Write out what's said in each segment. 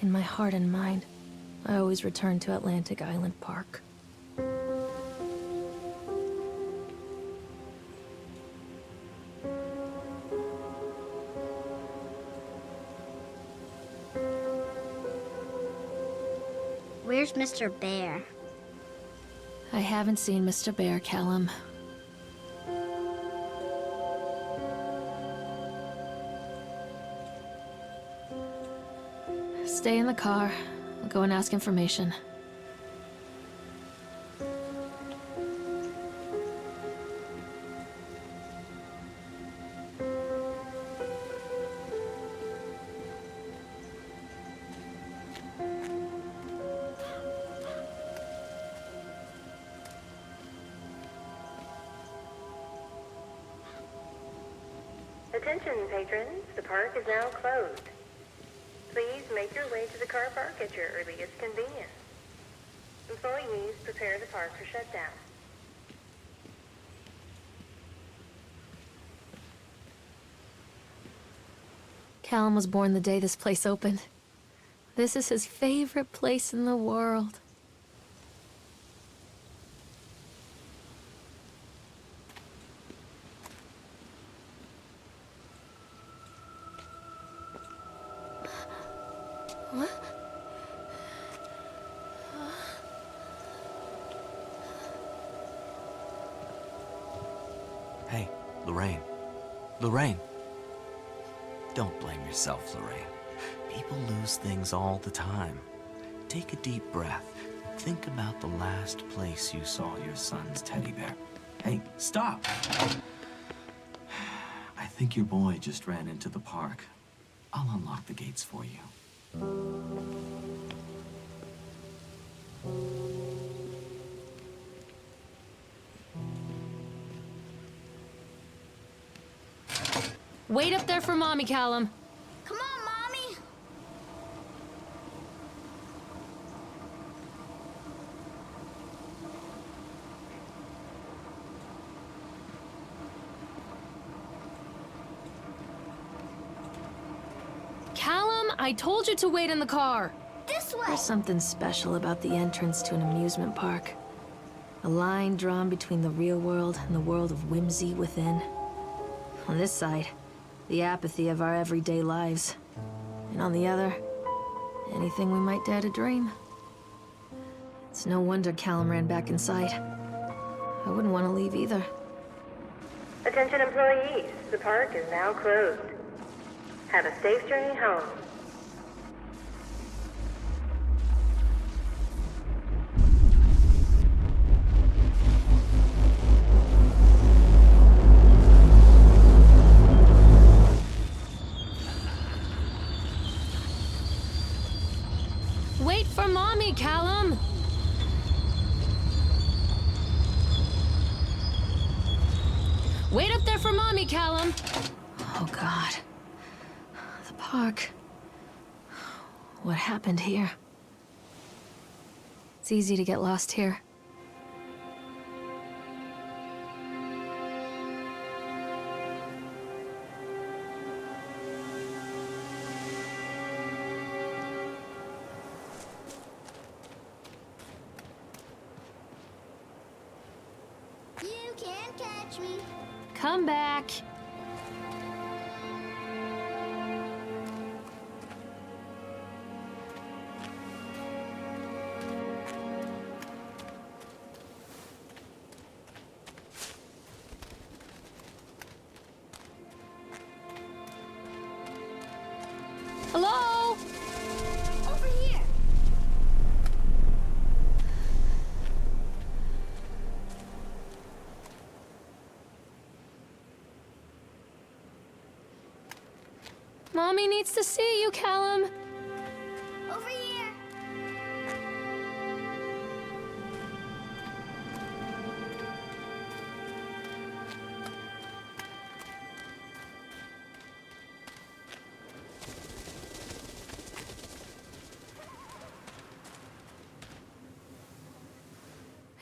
In my heart and mind, I always return to Atlantic Island Park. Where's Mr. Bear? I haven't seen Mr. Bear, Callum. Stay in the car. I'll go and ask information. Attention, patrons. The park is now closed. Please make your way to the car park at your earliest convenience. Employees, prepare the park for shutdown. Callum was born the day this place opened. This is his favorite place in the world. What? Hey, Lorraine. Lorraine. Don't blame yourself, Lorraine. People lose things all the time. Take a deep breath and think about the last place you saw your son's teddy bear. Hey, stop! I think your boy just ran into the park. I'll unlock the gates for you. Wait up there for Mommy, Callum. Come on, Mommy! Callum, I told you to wait in the car. This way! There's something special about the entrance to an amusement park. A line drawn between the real world and the world of whimsy within. On this side, the apathy of our everyday lives. And on the other, anything we might dare to dream. It's no wonder Callum ran back inside. I wouldn't want to leave either. Attention, employees. The park is now closed. Have a safe journey home. Wait for Mommy, Callum! Wait up there for Mommy, Callum! Oh, God. The park. What happened here? It's easy to get lost here. You can't catch me. Come back. Hello? Over here! Mommy needs to see you, Callum. Over here!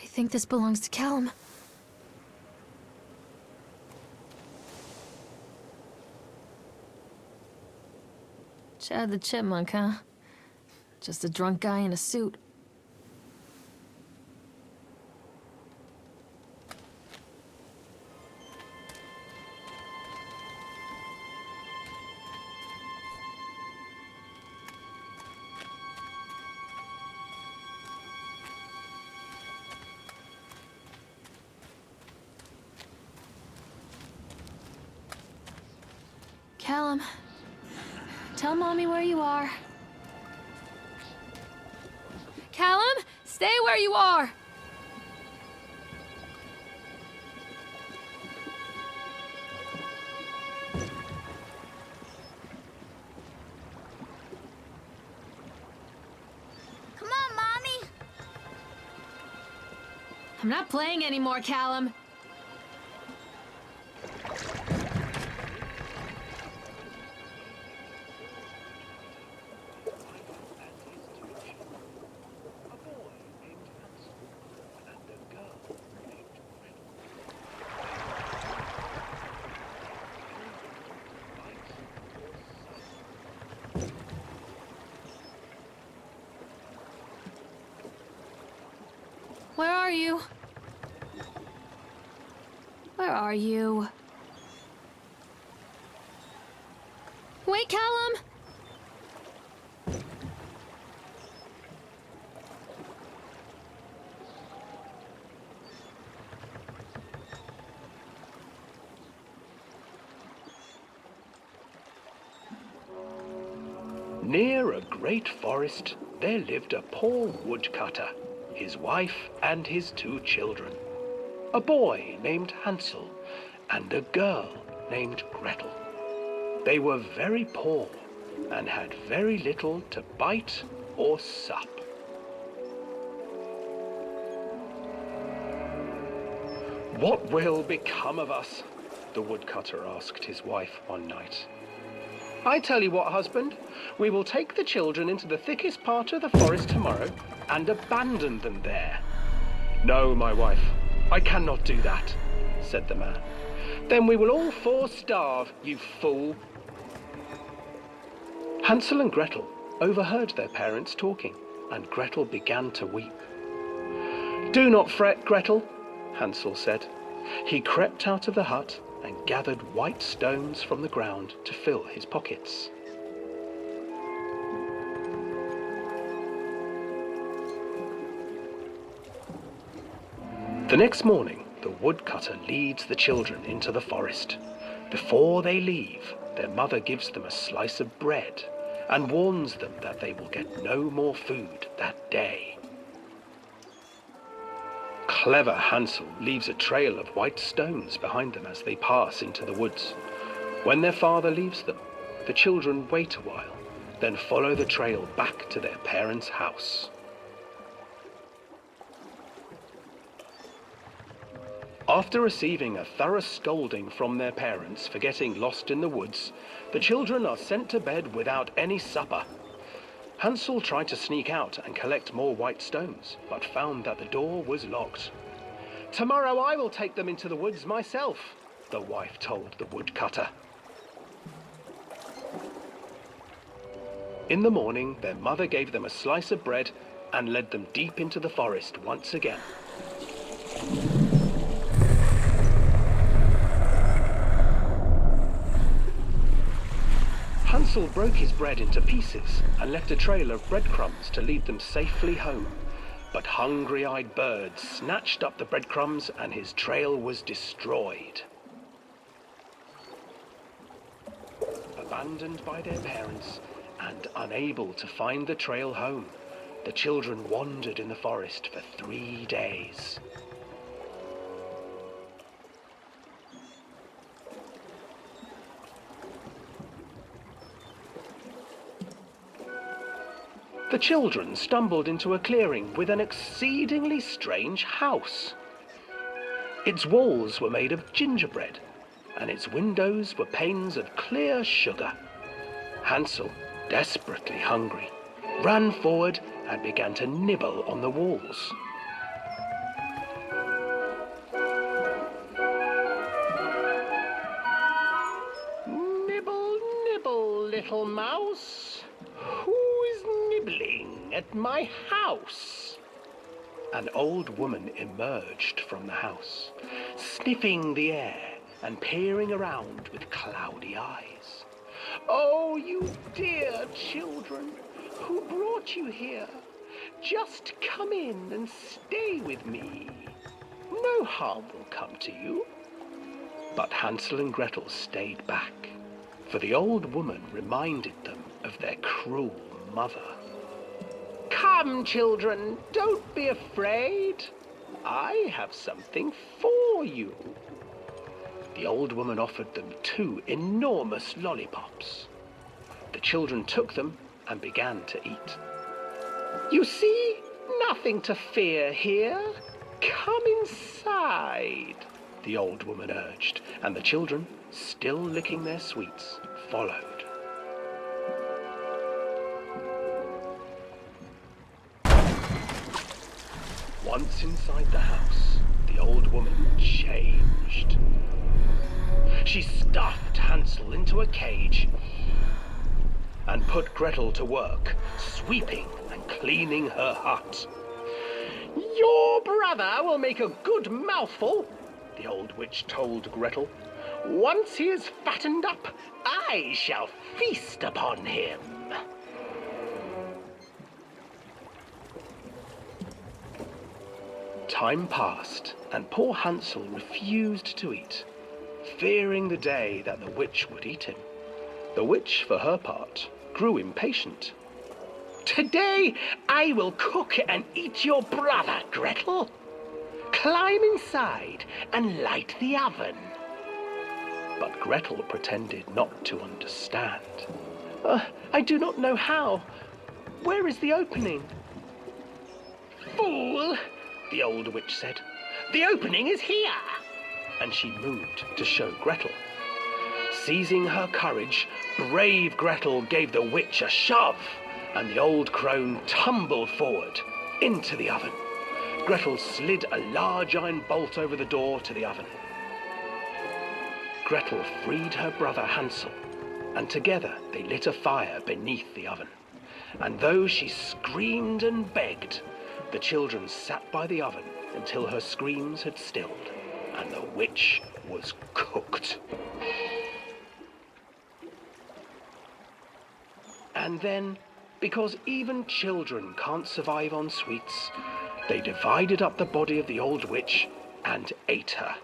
I think this belongs to Callum. Chad the Chipmunk, huh? Just a drunk guy in a suit. Callum, tell Mommy where you are. Callum, stay where you are! Come on, Mommy. I'm not playing anymore, Callum. Where are you? Where are you? Wait, Callum! Near a great forest, there lived a poor woodcutter, his wife and his 2 children, a boy named Hansel and a girl named Gretel. They were very poor and had very little to bite or sup. "What will become of us?" the woodcutter asked his wife one night. "I tell you what, husband, we will take the children into the thickest part of the forest tomorrow and abandon them there." "No, my wife, I cannot do that," said the man. "Then we will all 4 starve, you fool." Hansel and Gretel overheard their parents talking, and Gretel began to weep. "Do not fret, Gretel," Hansel said. He crept out of the hut and gathered white stones from the ground to fill his pockets. The next morning, the woodcutter leads the children into the forest. Before they leave, their mother gives them a slice of bread and warns them that they will get no more food that day. Clever Hansel leaves a trail of white stones behind them as they pass into the woods. When their father leaves them, the children wait a while, then follow the trail back to their parents' house. After receiving a thorough scolding from their parents for getting lost in the woods, the children are sent to bed without any supper. Hansel tried to sneak out and collect more white stones, but found that the door was locked. "Tomorrow I will take them into the woods myself," the wife told the woodcutter. In the morning, their mother gave them a slice of bread and led them deep into the forest once again. Hansel broke his bread into pieces and left a trail of breadcrumbs to lead them safely home. But hungry-eyed birds snatched up the breadcrumbs and his trail was destroyed. Abandoned by their parents and unable to find the trail home, the children wandered in the forest for 3 days. The children stumbled into a clearing with an exceedingly strange house. Its walls were made of gingerbread, and its windows were panes of clear sugar. Hansel, desperately hungry, ran forward and began to nibble on the walls. "Nibble, nibble, little mouse. Who is nibbling at my house. An old woman emerged from the house, sniffing the air and peering around with cloudy eyes. Oh, you dear children, who brought you here? Just come in and stay with me. No harm will come to you. But Hansel and Gretel stayed back, for the old woman reminded them of their cruel mother. Come, children, don't be afraid. I have something for you. The old woman offered them 2 enormous lollipops. The children took them and began to eat. You see, nothing to fear here. Come inside, the old woman urged, and the children, still licking their sweets, followed. Once inside the house, the old woman changed. She stuffed Hansel into a cage and put Gretel to work, sweeping and cleaning her hut. Your brother will make a good mouthful, the old witch told Gretel. Once he is fattened up, I shall feast upon him. Time passed, and poor Hansel refused to eat, fearing the day that the witch would eat him. The witch, for her part, grew impatient. Today I will cook and eat your brother, Gretel. Climb inside and light the oven. But Gretel pretended not to understand. I do not know how. Where is the opening? Fool, the old witch said. The opening is here. And she moved to show Gretel. Seizing her courage, brave Gretel gave the witch a shove, and the old crone tumbled forward into the oven. Gretel slid a large iron bolt over the door to the oven. Gretel freed her brother Hansel, and together they lit a fire beneath the oven. And though she screamed and begged, the children sat by the oven until her screams had stilled, and the witch was cooked. And then, because even children can't survive on sweets, they divided up the body of the old witch and ate her.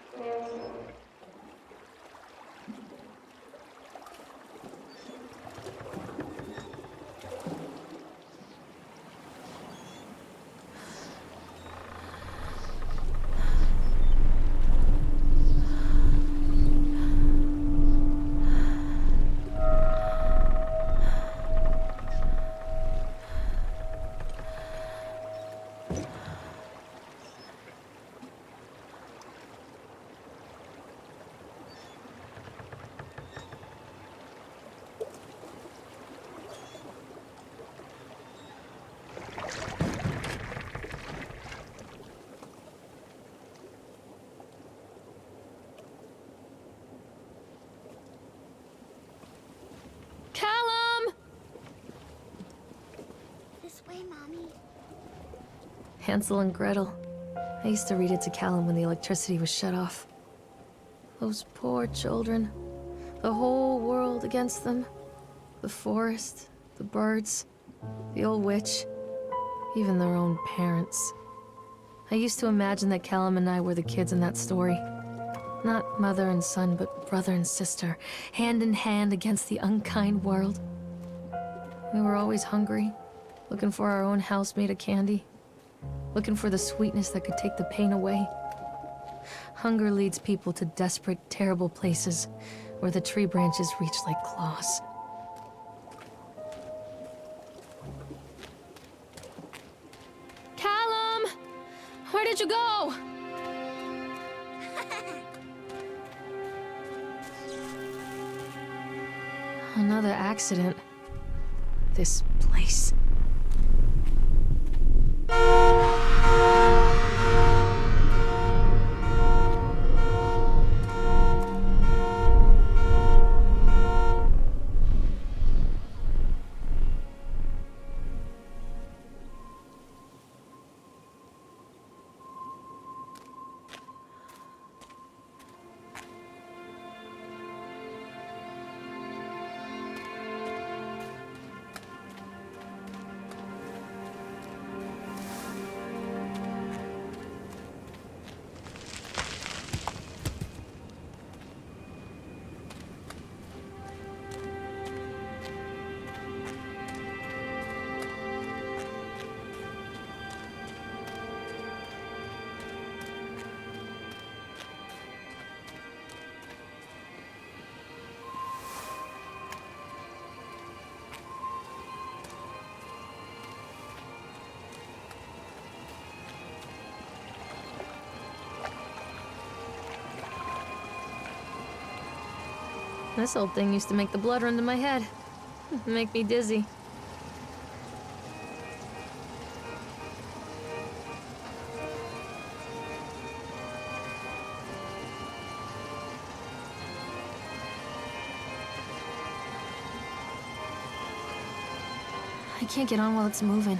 Hansel and Gretel. I used to read it to Callum when the electricity was shut off. Those poor children. The whole world against them. The forest, the birds, the old witch, even their own parents. I used to imagine that Callum and I were the kids in that story. Not mother and son, but brother and sister, hand in hand against the unkind world. We were always hungry, looking for our own house made of candy. Looking for the sweetness that could take the pain away. Hunger leads people to desperate, terrible places where the tree branches reach like claws. Callum! Where did you go? Another accident. This place. This old thing used to make the blood run to my head. Make me dizzy. I can't get on while it's moving.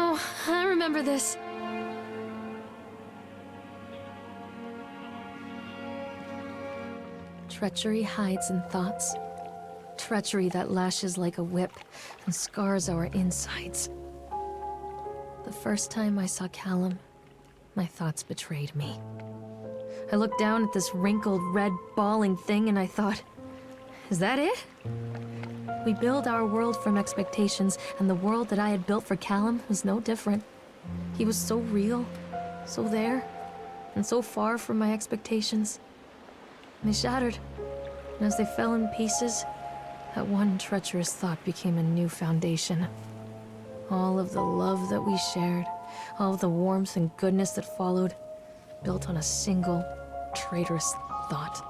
Oh, I remember this. Treachery hides in thoughts. Treachery that lashes like a whip and scars our insides. The first time I saw Callum, my thoughts betrayed me. I looked down at this wrinkled, red, bawling thing and I thought, is that it? We build our world from expectations, and the world that I had built for Callum was no different. He was so real, so there, and so far from my expectations. And they shattered, and as they fell in pieces, that one treacherous thought became a new foundation. All of the love that we shared, all of the warmth and goodness that followed, built on a single, traitorous thought.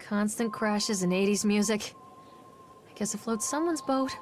Constant crashes and 80s music. I guess it floats someone's boat.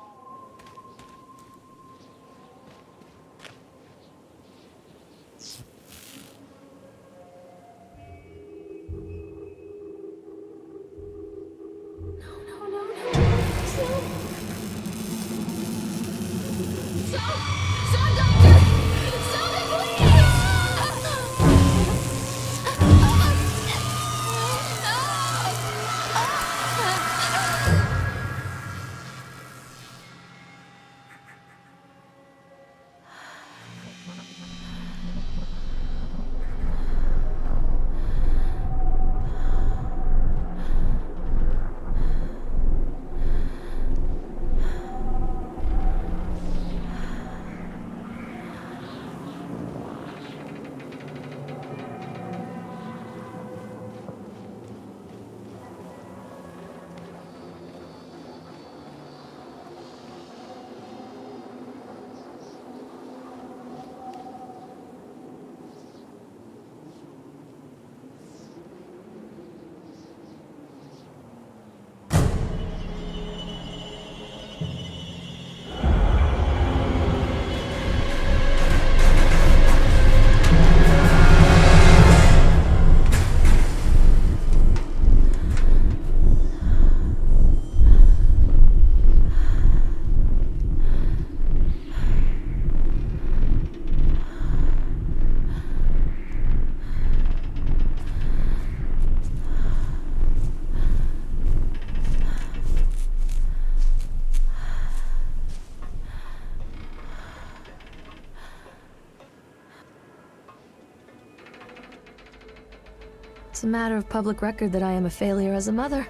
It's a matter of public record that I am a failure as a mother.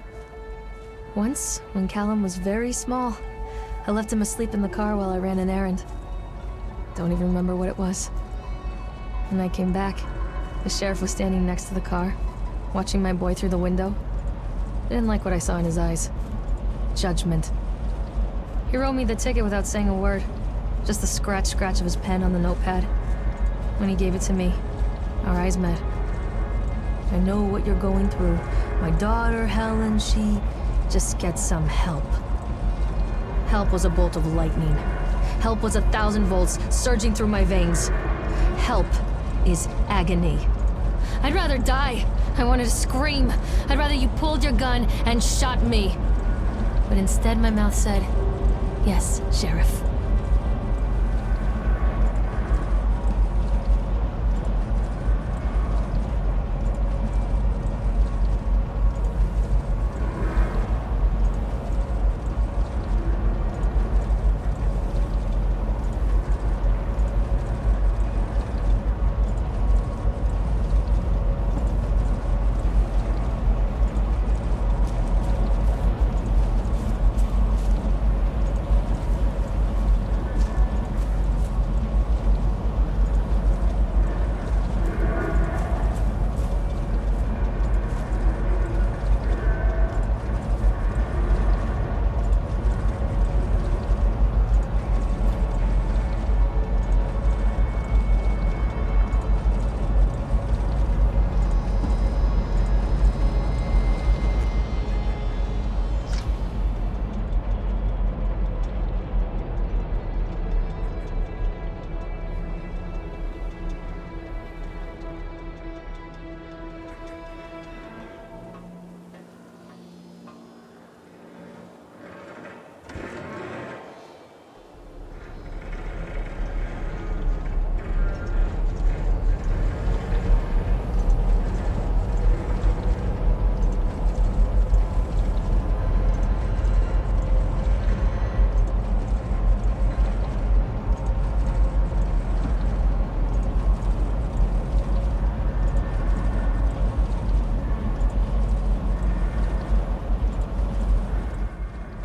Once, when Callum was very small, I left him asleep in the car while I ran an errand. Don't even remember what it was. When I came back, the sheriff was standing next to the car, watching my boy through the window. I didn't like what I saw in his eyes. Judgment. He wrote me the ticket without saying a word. Just the scratch of his pen on the notepad. When he gave it to me, our eyes met. I know what you're going through. My daughter, Helen, she just gets some help. Help was a bolt of lightning. Help was 1,000 volts surging through my veins. Help is agony. I'd rather die. I wanted to scream. I'd rather you pulled your gun and shot me. But instead my mouth said, "Yes, Sheriff."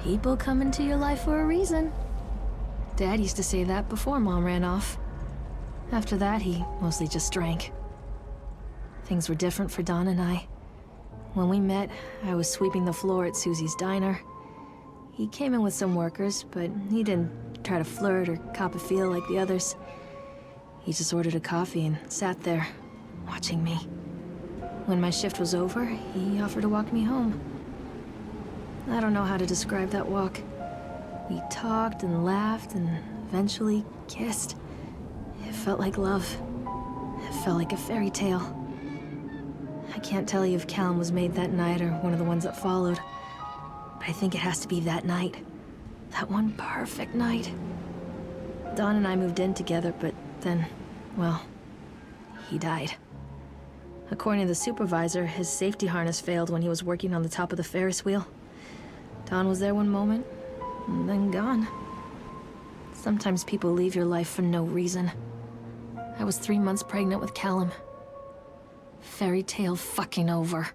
People come into your life for a reason. Dad used to say that before Mom ran off. After that, he mostly just drank. Things were different for Don and I. When we met, I was sweeping the floor at Susie's diner. He came in with some workers, but he didn't try to flirt or cop a feel like the others. He just ordered a coffee and sat there, watching me. When my shift was over, he offered to walk me home. I don't know how to describe that walk. We talked and laughed and eventually kissed. It felt like love. It felt like a fairy tale. I can't tell you if Callum was made that night or one of the ones that followed, but I think it has to be that night. That one perfect night. Don and I moved in together, but then, well, he died. According to the supervisor, his safety harness failed when he was working on the top of the Ferris wheel. Don was there one moment, and then gone. Sometimes people leave your life for no reason. I was 3 months pregnant with Callum. Fairy tale fucking over.